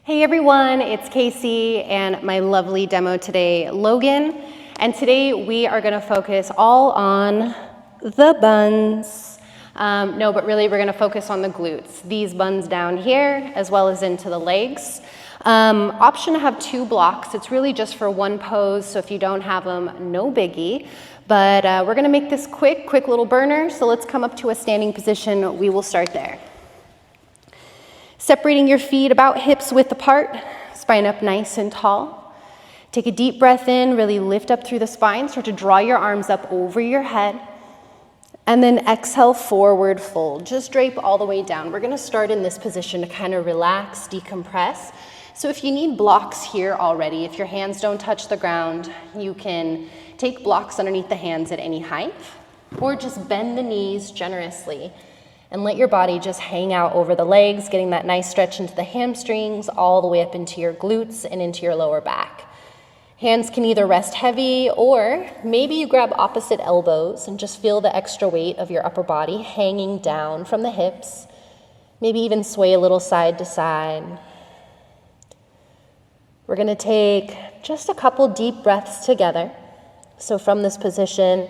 Hey everyone, it's Casey and my lovely demo today, Logan. And today we are gonna focus all on the buns. But really we're gonna focus on the glutes. These buns down here, as well as into the legs. Option to have 2 blocks. It's really just for one pose, so if you don't have them, no biggie. But we're gonna make this quick little burner. So let's come up to a standing position. We will start there. Separating your feet about hips width apart, spine up nice and tall. Take a deep breath in, really lift up through the spine, start to draw your arms up over your head. And then exhale, forward fold. Just drape all the way down. We're gonna start in this position to kind of relax, decompress. So if you need blocks here already, if your hands don't touch the ground, you can take blocks underneath the hands at any height, or just bend the knees generously and let your body just hang out over the legs, getting that nice stretch into the hamstrings, all the way up into your glutes and into your lower back. Hands can either rest heavy, or maybe you grab opposite elbows and just feel the extra weight of your upper body hanging down from the hips. Maybe even sway a little side to side. We're gonna take just a couple deep breaths together. So from this position,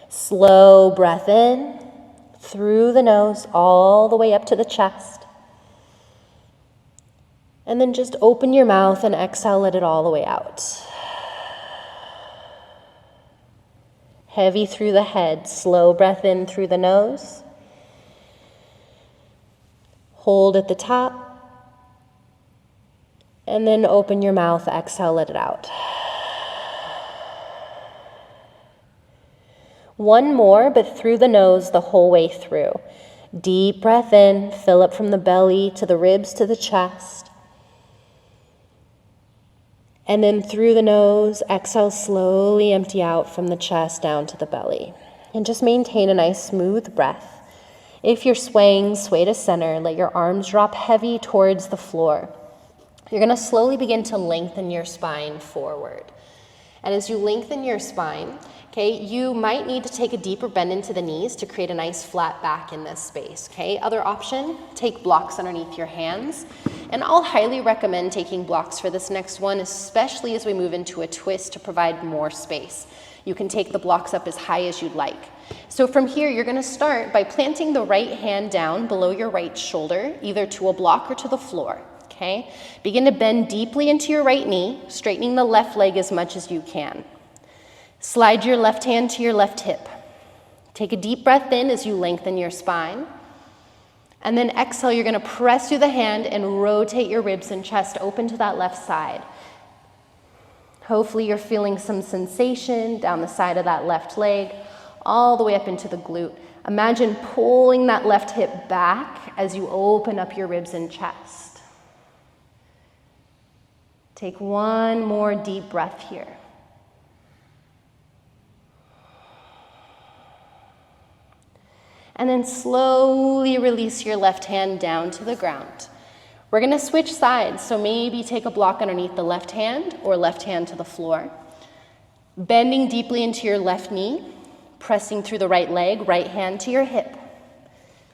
slow breath in, through the nose, all the way up to the chest. And then just open your mouth and exhale, let it all the way out. Heavy through the head, slow breath in through the nose. Hold at the top. And then open your mouth, exhale, let it out. One more, but through the nose the whole way through. Deep breath in, fill up from the belly to the ribs to the chest. And then through the nose, exhale, slowly empty out from the chest down to the belly. And just maintain a nice smooth breath. If you're swaying, sway to center. Let your arms drop heavy towards the floor. You're gonna slowly begin to lengthen your spine forward. And as you lengthen your spine, okay, you might need to take a deeper bend into the knees to create a nice flat back in this space, okay? Other option, take blocks underneath your hands. And I'll highly recommend taking blocks for this next one, especially as we move into a twist to provide more space. You can take the blocks up as high as you'd like. So from here, you're gonna start by planting the right hand down below your right shoulder, either to a block or to the floor. Okay? Begin to bend deeply into your right knee, straightening the left leg as much as you can. Slide your left hand to your left hip. Take a deep breath in as you lengthen your spine. And then exhale, you're gonna press through the hand and rotate your ribs and chest open to that left side. Hopefully you're feeling some sensation down the side of that left leg, all the way up into the glute. Imagine pulling that left hip back as you open up your ribs and chest. Take one more deep breath here. And then slowly release your left hand down to the ground. We're gonna switch sides, so maybe take a block underneath the left hand or left hand to the floor. Bending deeply into your left knee, pressing through the right leg, right hand to your hip.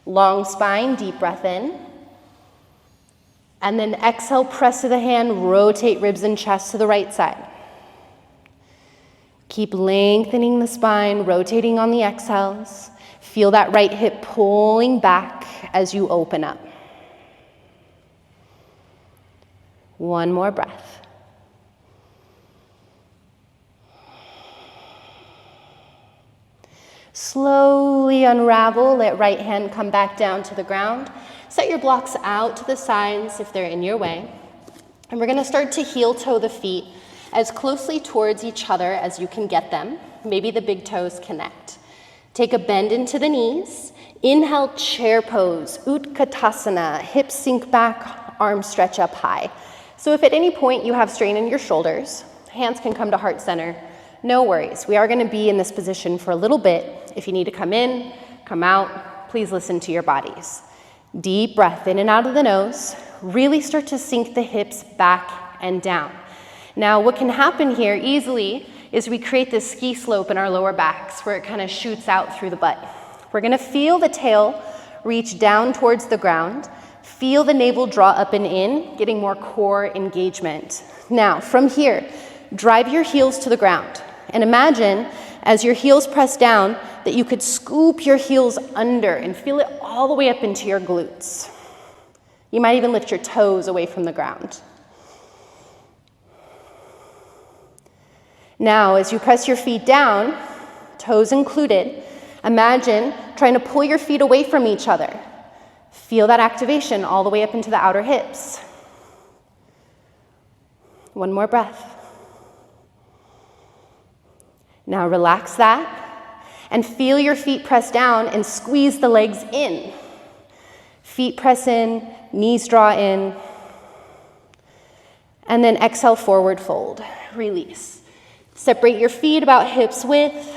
Long spine, deep breath in. And then exhale, press to the hand, rotate ribs and chest to the right side. Keep lengthening the spine, rotating on the exhales. Feel that right hip pulling back as you open up. One more breath. Slowly unravel, let right hand come back down to the ground. Set your blocks out to the sides if they're in your way. And we're gonna start to heel toe the feet as closely towards each other as you can get them. Maybe the big toes connect. Take a bend into the knees. Inhale, chair pose, Utkatasana, hips sink back, arms stretch up high. So if at any point you have strain in your shoulders, hands can come to heart center. No worries, we are gonna be in this position for a little bit. If you need to come in, come out, please listen to your bodies. Deep breath in and out of the nose. Really start to sink the hips back and down. Now, what can happen here easily is we create this ski slope in our lower backs where it kind of shoots out through the butt. We're gonna feel the tail reach down towards the ground. Feel the navel draw up and in, getting more core engagement. Now, from here, drive your heels to the ground. And imagine, as your heels press down, that you could scoop your heels under and feel it all the way up into your glutes. You might even lift your toes away from the ground. Now, as you press your feet down, toes included, imagine trying to pull your feet away from each other. Feel that activation all the way up into the outer hips. One more breath. Now relax that and feel your feet press down and squeeze the legs in. Feet press in, knees draw in. And then exhale, forward fold. Release. Separate your feet about hips width.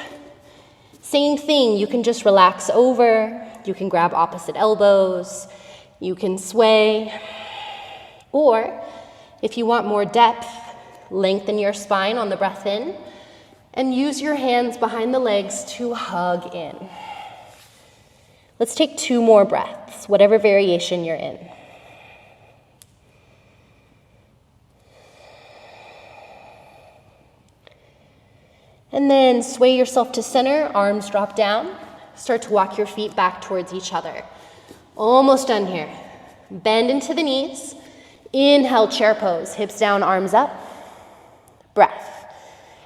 Same thing, you can just relax over. You can grab opposite elbows. You can sway. Or if you want more depth, lengthen your spine on the breath in and use your hands behind the legs to hug in. Let's take 2 more breaths, whatever variation you're in. And then sway yourself to center, arms drop down. Start to walk your feet back towards each other. Almost done here. Bend into the knees. Inhale, chair pose, hips down, arms up. Breath.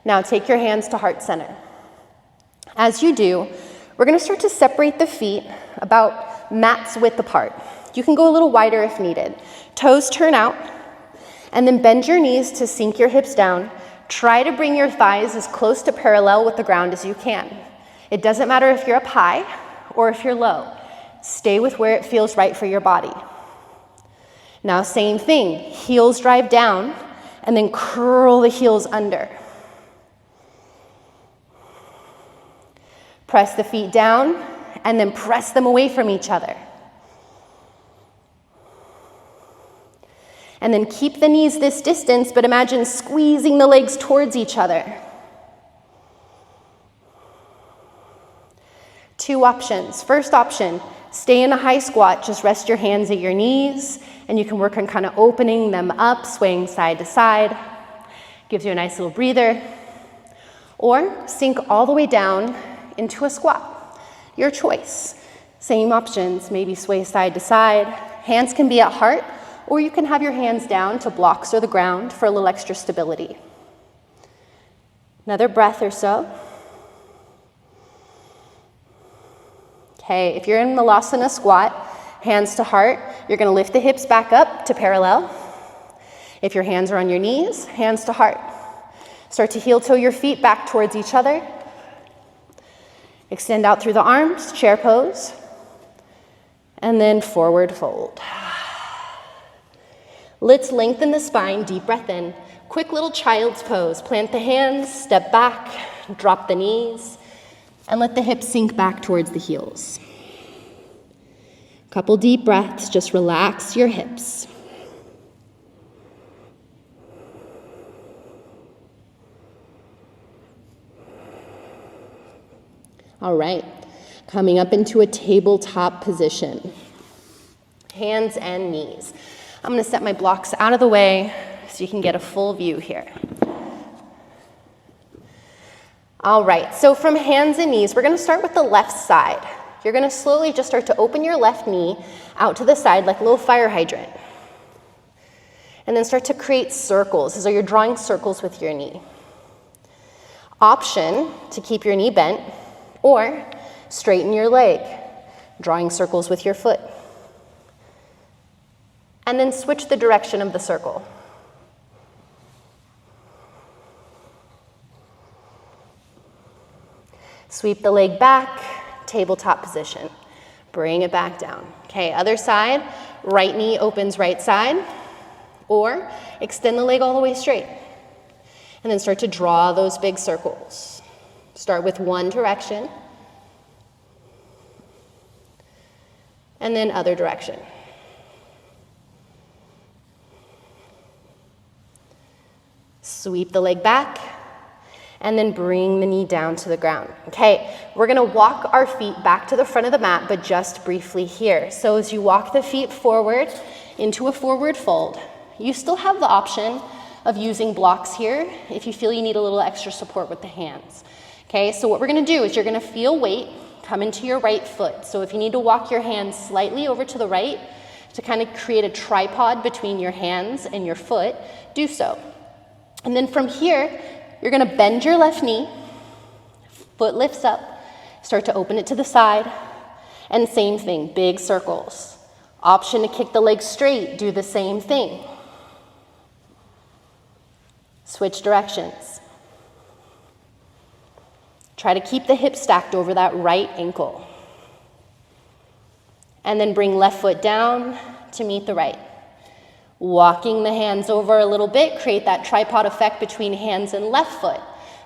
Now take your hands to heart center. As you do, we're going to start to separate the feet about mat's width apart. You can go a little wider if needed. Toes turn out, and then bend your knees to sink your hips down. Try to bring your thighs as close to parallel with the ground as you can. It doesn't matter if you're up high or if you're low. Stay with where it feels right for your body. Now, same thing, heels drive down, and then curl the heels under. Press the feet down, and then press them away from each other. And then keep the knees this distance, but imagine squeezing the legs towards each other. 2 options. First option, stay in a high squat, just rest your hands at your knees, and you can work on kind of opening them up, swaying side to side. Gives you a nice little breather. Or sink all the way down into a squat. Your choice. Same options, maybe sway side to side. Hands can be at heart, or you can have your hands down to blocks or the ground for a little extra stability. Another breath or so. Okay, if you're in Malasana squat, hands to heart, you're going to lift the hips back up to parallel. If your hands are on your knees, hands to heart. Start to heel toe your feet back towards each other. Extend out through the arms, chair pose, and then forward fold. Let's lengthen the spine, deep breath in. Quick little child's pose. Plant the hands, step back, drop the knees, and let the hips sink back towards the heels. Couple deep breaths, just relax your hips. All right, coming up into a tabletop position. Hands and knees. I'm going to set my blocks out of the way so you can get a full view here. All right, so from hands and knees, we're going to start with the left side. You're going to slowly just start to open your left knee out to the side like a little fire hydrant. And then start to create circles, as though you're drawing circles with your knee. Option to keep your knee bent, or straighten your leg, drawing circles with your foot. And then switch the direction of the circle. Sweep the leg back, tabletop position. Bring it back down. Okay, other side, right knee opens right side, or extend the leg all the way straight. And then start to draw those big circles. Start with one direction, and then other direction. Sweep the leg back, And then bring the knee down to the ground. Okay, we're gonna walk our feet back to the front of the mat, but just briefly here. So as you walk the feet forward into a forward fold, you still have the option of using blocks here if you feel you need a little extra support with the hands. Okay, so what we're gonna do is you're gonna feel weight come into your right foot. So if you need to walk your hands slightly over to the right to kind of create a tripod between your hands and your foot, do so. And then from here, you're gonna bend your left knee, foot lifts up, start to open it to the side, and same thing, big circles. Option to kick the leg straight, do the same thing. Switch directions. Try to keep the hip stacked over that right ankle. And then bring left foot down to meet the right. Walking the hands over a little bit, create that tripod effect between hands and left foot.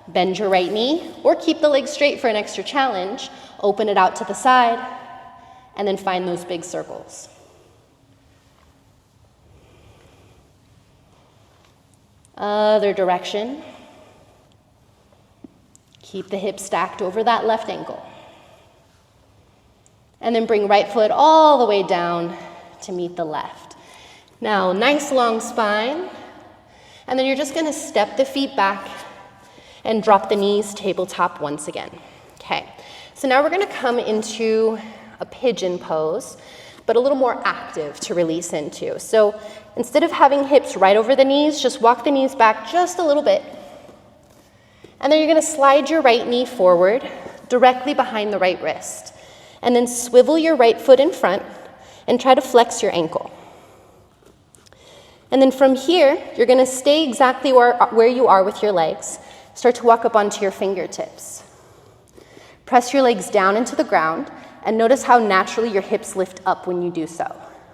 Bend your right knee, or keep the leg straight for an extra challenge. Open it out to the side, and then find those big circles. Other direction. Keep the hip stacked over that left ankle. And then bring right foot all the way down to meet the left. Now, nice long spine. And then you're just gonna step the feet back and drop the knees tabletop once again. Okay, so now we're gonna come into a pigeon pose, but a little more active to release into. So instead of having hips right over the knees, just walk the knees back just a little bit. And then you're gonna slide your right knee forward, directly behind the right wrist. And then swivel your right foot in front and try to flex your ankle. And then from here, you're gonna stay exactly where you are with your legs. Start to walk up onto your fingertips. Press your legs down into the ground and notice how naturally your hips lift up when you do so.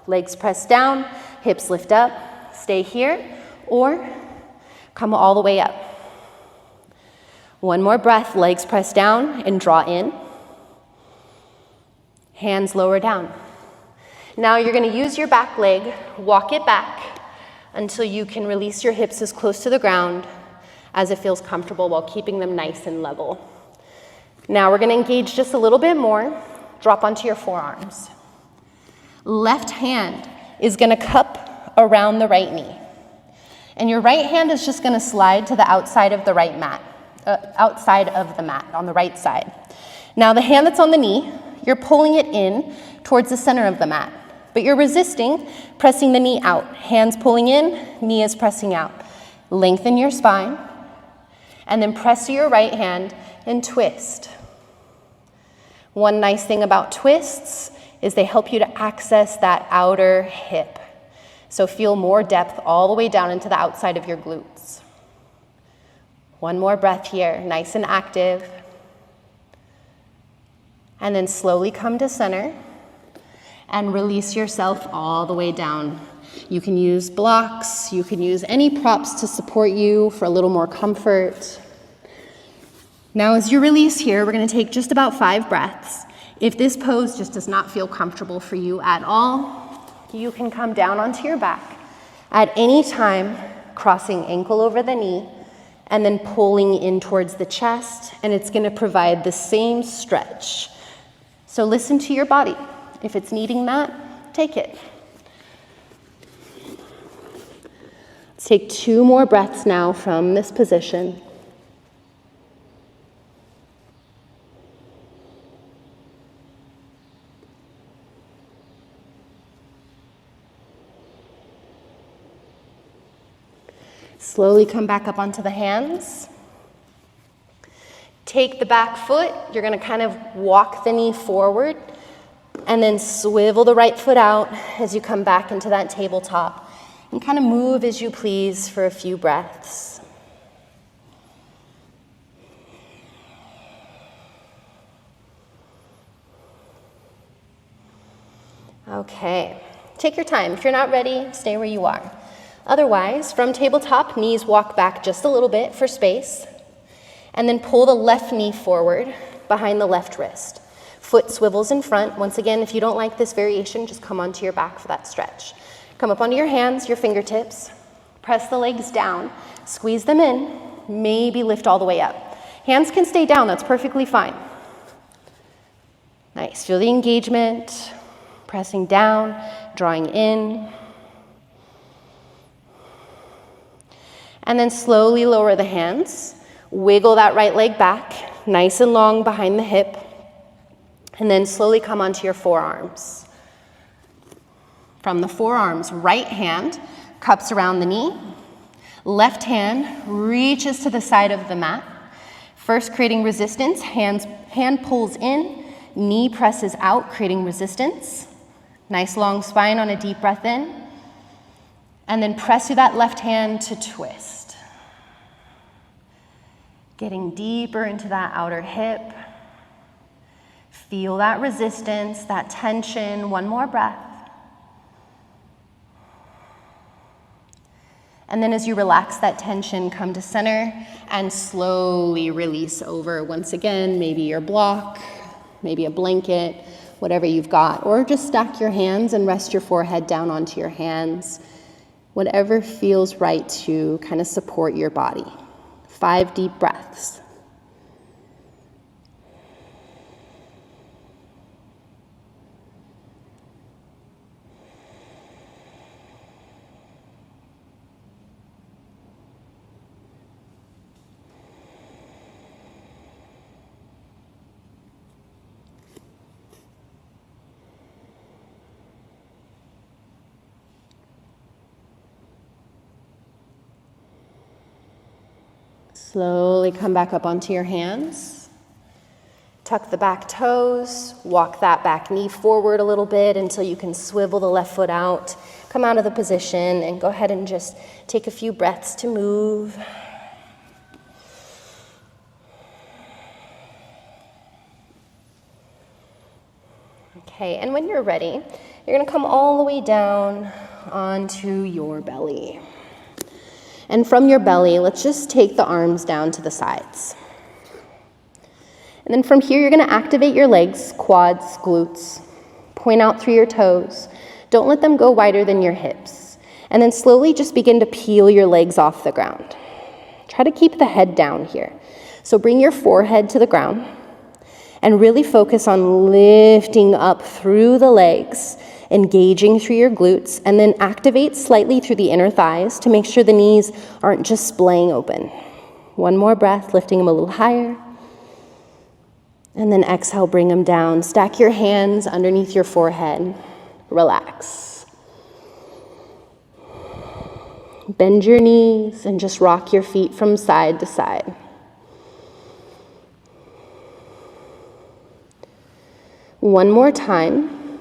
Legs press down, hips lift up, stay here, or come all the way up. One more breath, legs press down and draw in. Hands lower down. Now you're gonna use your back leg, walk it back until you can release your hips as close to the ground as it feels comfortable while keeping them nice and level. Now we're gonna engage just a little bit more. Drop onto your forearms. Left hand is gonna cup around the right knee. And your right hand is just gonna slide to the outside of the right mat. Outside of the mat, on the right side. Now the hand that's on the knee, you're pulling it in towards the center of the mat, but you're resisting, pressing the knee out. Hands pulling in, knee is pressing out. Lengthen your spine, and then press to your right hand and twist. One nice thing about twists is they help you to access that outer hip. So feel more depth all the way down into the outside of your glutes. One more breath here, nice and active. And then slowly come to center and release yourself all the way down. You can use blocks, you can use any props to support you for a little more comfort. Now as you release here, we're gonna take just about 5 breaths. If this pose just does not feel comfortable for you at all, you can come down onto your back at any time, crossing ankle over the knee, and then pulling in towards the chest, and it's gonna provide the same stretch. So listen to your body. If it's needing that, take it. Let's take 2 more breaths now from this position. Slowly come back up onto the hands. Take the back foot, you're gonna kind of walk the knee forward and then swivel the right foot out as you come back into that tabletop and kind of move as you please for a few breaths. Okay, take your time. If you're not ready, stay where you are. Otherwise, from tabletop, knees walk back just a little bit for space, and then pull the left knee forward behind the left wrist. Foot swivels in front. Once again, if you don't like this variation, just come onto your back for that stretch. Come up onto your hands, your fingertips, press the legs down, squeeze them in, maybe lift all the way up. Hands can stay down, that's perfectly fine. Nice, feel the engagement, pressing down, drawing in. And then slowly lower the hands. Wiggle that right leg back, nice and long behind the hip. And then slowly come onto your forearms. From the forearms, right hand cups around the knee. Left hand reaches to the side of the mat. First creating resistance, hand pulls in, knee presses out, creating resistance. Nice long spine on a deep breath in. And then press through that left hand to twist. Getting deeper into that outer hip. Feel that resistance, that tension. One more breath. And then as you relax that tension, come to center and slowly release over. Once again, maybe your block, maybe a blanket, whatever you've got. Or just stack your hands and rest your forehead down onto your hands. Whatever feels right to kind of support your body. 5 deep breaths. Slowly come back up onto your hands. Tuck the back toes, walk that back knee forward a little bit until you can swivel the left foot out. Come out of the position and go ahead and just take a few breaths to move. Okay, and when you're ready, you're gonna come all the way down onto your belly. And from your belly, let's just take the arms down to the sides. And then from here, you're gonna activate your legs, quads, glutes. Point out through your toes. Don't let them go wider than your hips. And then slowly just begin to peel your legs off the ground. Try to keep the head down here. So bring your forehead to the ground and really focus on lifting up through the legs, engaging through your glutes, and then activate slightly through the inner thighs to make sure the knees aren't just splaying open. One more breath, lifting them a little higher. And then exhale, bring them down. Stack your hands underneath your forehead. Relax. Bend your knees and just rock your feet from side to side. One more time.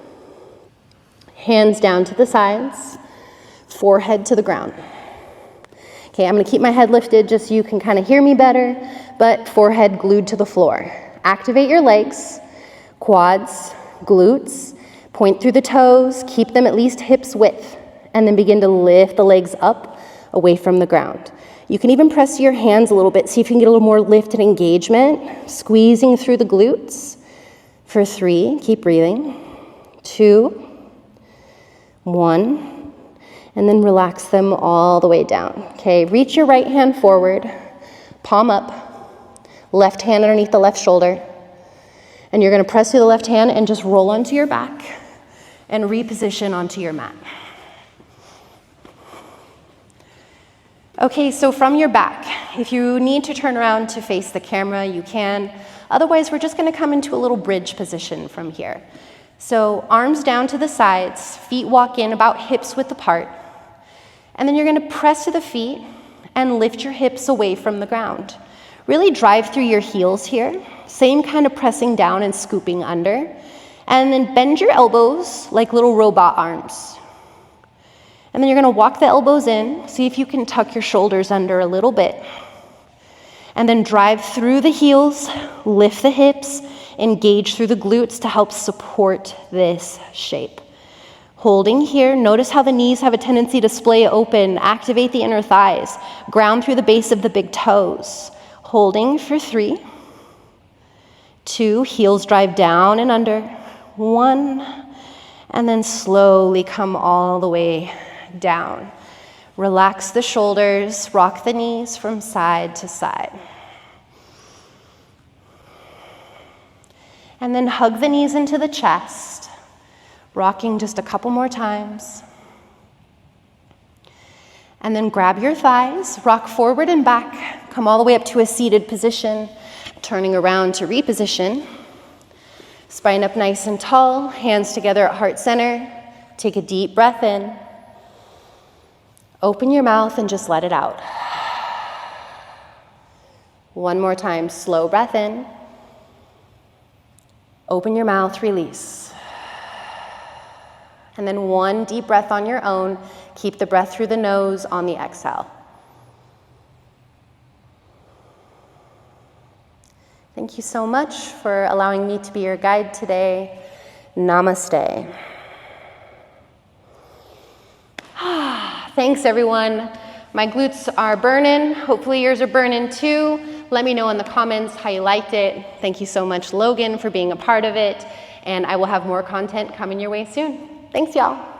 Hands down to the sides, forehead to the ground. Okay, I'm gonna keep my head lifted just so you can kind of hear me better, but forehead glued to the floor. Activate your legs, quads, glutes, point through the toes, keep them at least hips width, and then begin to lift the legs up away from the ground. You can even press your hands a little bit, see if you can get a little more lift and engagement, squeezing through the glutes. For 3, keep breathing. 2, 1, and then relax them all the way down. Okay, reach your right hand forward, palm up, left hand underneath the left shoulder, and you're gonna press through the left hand and just roll onto your back and reposition onto your mat. Okay, so from your back, if you need to turn around to face the camera, you can. Otherwise, we're just gonna come into a little bridge position from here. So arms down to the sides, feet walk in about hips width apart. And then you're gonna press to the feet and lift your hips away from the ground. Really drive through your heels here. Same kind of pressing down and scooping under. And then bend your elbows like little robot arms. And then you're gonna walk the elbows in. See if you can tuck your shoulders under a little bit. And then drive through the heels, lift the hips, engage through the glutes to help support this shape. Holding here, notice how the knees have a tendency to splay open, activate the inner thighs, ground through the base of the big toes. Holding for 3, 2, heels drive down and under, 1, and then slowly come all the way down. Relax the shoulders, rock the knees from side to side. And then hug the knees into the chest, rocking just a couple more times. And then grab your thighs, rock forward and back, come all the way up to a seated position, turning around to reposition. Spine up nice and tall, hands together at heart center. Take a deep breath in. Open your mouth and just let it out. One more time, slow breath in. Open your mouth, release. And then one deep breath on your own. Keep the breath through the nose on the exhale. Thank you so much for allowing me to be your guide today. Namaste. Thanks, everyone. My glutes are burning. Hopefully yours are burning too. Let me know in the comments how you liked it. Thank you so much, Logan, for being a part of it. And I will have more content coming your way soon. Thanks, y'all.